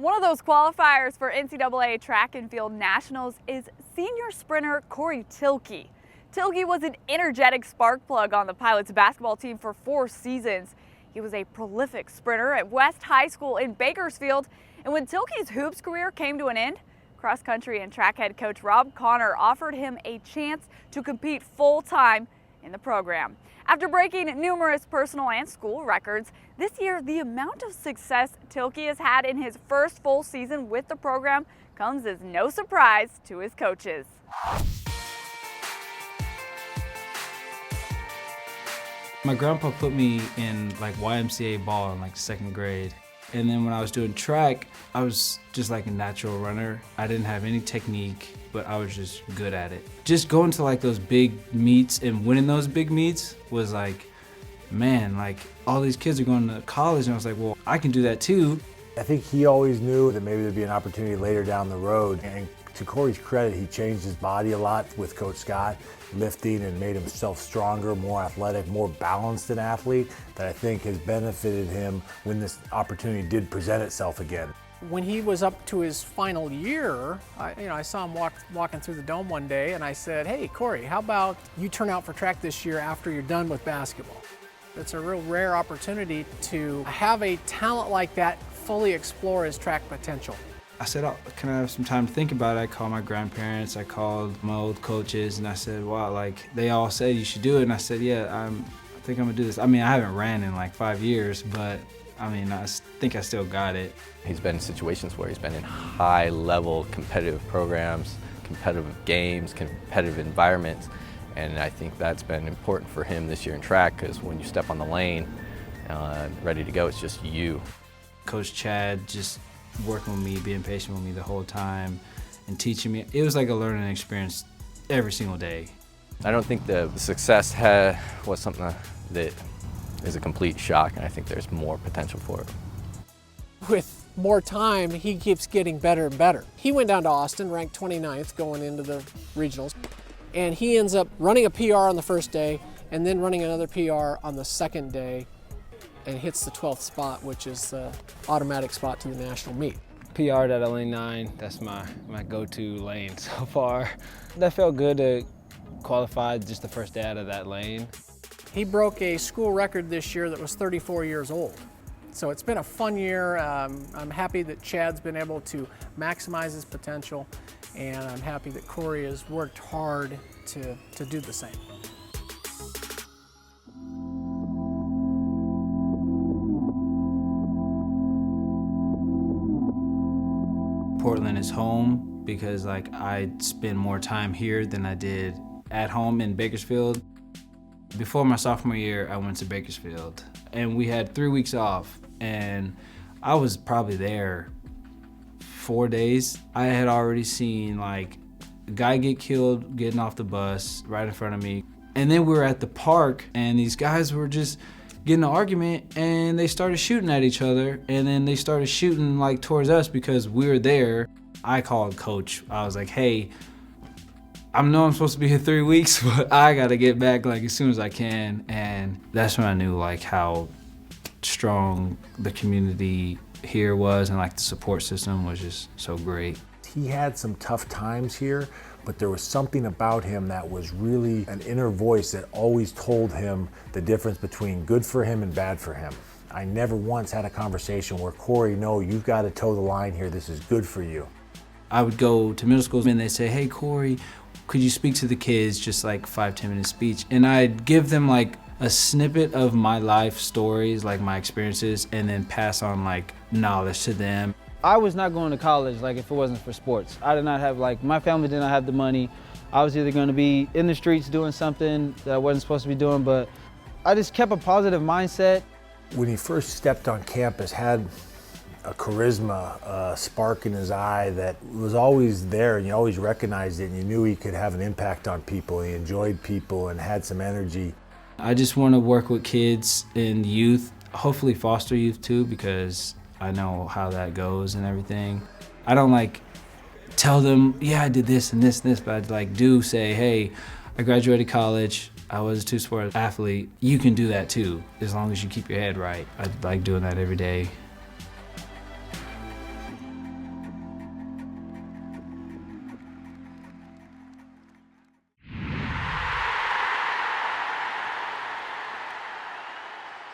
One of those qualifiers for NCAA track and field nationals is senior sprinter Korey Thieleke. Thieleke was an energetic spark plug on the Pilots basketball team for 4 seasons. He was a prolific sprinter at West High School in Bakersfield, and when Thieleke's hoops career came to an end, cross-country and track head coach Rob Connor offered him a chance to compete full-time in the program. After breaking numerous personal and school records, this year the amount of success Thieleke has had in his first full season with the program comes as no surprise to his coaches. My grandpa put me in YMCA ball in 2nd grade. And then when I was doing track, I was just like a natural runner. I didn't have any technique, but I was just good at it. Just going to those big meets and winning those big meets was man, all these kids are going to college, and I was like, well, I can do that too. I think he always knew that maybe there'd be an opportunity later down the road. And to Korey's credit, he changed his body a lot with Coach Scott, lifting and made himself stronger, more athletic, more balanced an athlete that I think has benefited him when this opportunity did present itself again. When he was up to his final year, I saw him walking through the dome one day, and I said, hey, Korey, how about you turn out for track this year after you're done with basketball? It's a real rare opportunity to have a talent like that fully explore his track potential. I said, oh, can I have some time to think about it? I called my grandparents, I called my old coaches, and I said, wow, they all said you should do it. And I said, yeah, I think I'm gonna do this. I haven't ran in 5 years, but I think I still got it. He's been in situations where he's been in high-level competitive programs, competitive games, competitive environments, and I think that's been important for him this year in track, because when you step on the lane, ready to go, it's just you. Coach Chad just working with me, being patient with me the whole time, and teaching me. It was like a learning experience every single day. I don't think the success was something that is a complete shock, and I think there's more potential for it. With more time, he keeps getting better and better. He went down to Austin, ranked 29th going into the regionals, and he ends up running a PR on the first day and then running another PR on the second day, and hits the 12th spot, which is the automatic spot to the national meet. PR'd at lane 9, that's my go-to lane so far. That felt good to qualify just the first day out of that lane. He broke a school record this year that was 34 years old. So it's been a fun year. I'm happy that Chad's been able to maximize his potential, and I'm happy that Korey has worked hard to do the same. Portland is home because I spend more time here than I did at home in Bakersfield. Before my sophomore year, I went to Bakersfield, and we had 3 weeks off, and I was probably there 4 days. I had already seen a guy get killed getting off the bus right in front of me. And then we were at the park, and these guys were just getting in an argument, and they started shooting at each other, and then they started shooting towards us because we were there. I called coach. I was like, hey, I know I'm supposed to be here 3 weeks, but I gotta get back as soon as I can. And that's when I knew how strong the community here was, and the support system was just so great. He had some tough times here, but there was something about him that was really an inner voice that always told him the difference between good for him and bad for him. I never once had a conversation where, Korey, no, you've got to toe the line here, this is good for you. I would go to middle schools and they'd say, hey, Korey, could you speak to the kids, just 5-10 minute speech? And I'd give them a snippet of my life stories, my experiences, and then pass on knowledge to them. I was not going to college if it wasn't for sports. I did not have my family did not have the money. I was either going to be in the streets doing something that I wasn't supposed to be doing, but I just kept a positive mindset. When he first stepped on campus, had a charisma, a spark in his eye that was always there, and you always recognized it, and you knew he could have an impact on people. He enjoyed people and had some energy. I just want to work with kids and youth, hopefully foster youth too, because I know how that goes and everything. I don't tell them, yeah, I did this and this and this, but I'd do say, hey, I graduated college, I was a two-sport athlete. You can do that too, as long as you keep your head right. I like doing that every day.